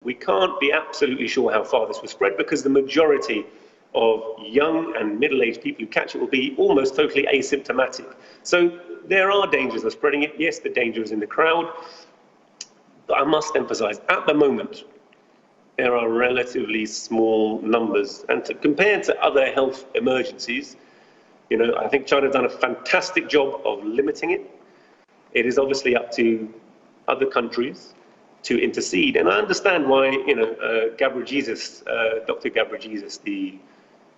We can't be absolutely sure how far this will spread because the majority of young and middle-aged people who catch it will be almost totally asymptomatic. So there are dangers of spreading it. Yes, the danger is in the crowd. But I must emphasize, at the moment, there are relatively small numbers. And compared to other health emergencies, you know, I think China's done a fantastic job of limiting it. It is obviously up to other countries to intercede. And I understand why, you know, Dr. Ghebreyesus, the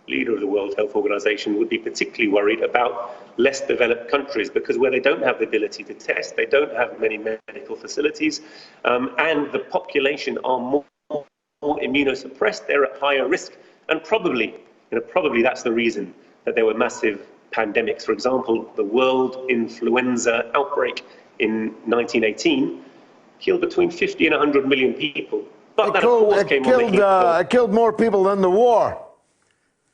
leader of the World Health Organization, would be particularly worried about less developed countries, because where they don't have the ability to test, they don't have many medical facilities, and the population are more immunosuppressed, they're at higher risk, and probably that's the reason that there were massive pandemics. For example, the world influenza outbreak in 1918 killed between 50 and 100 million people. But that, of course, came on the heels. It killed more people than the war.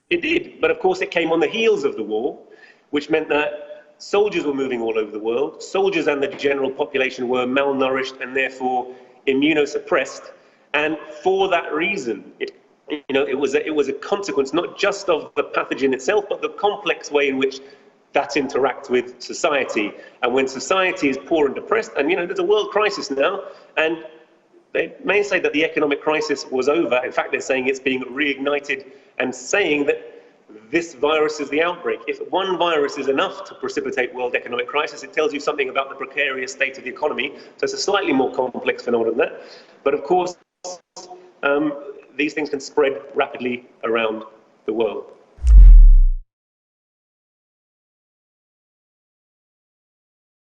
It did, but of course it came on the heels of the war, which meant that soldiers were moving all over the world. Soldiers and the general population were malnourished and therefore immunosuppressed. And for that reason, it was a consequence not just of the pathogen itself, but the complex way in which that interacts with society. And when society is poor and depressed, and there's a world crisis now, and they may say that the economic crisis was over. In fact, they're saying it's being reignited and saying that this virus is the outbreak. If one virus is enough to precipitate world economic crisis, it tells you something about the precarious state of the economy. So it's a slightly more complex phenomenon than that. But of course, these things can spread rapidly around the world.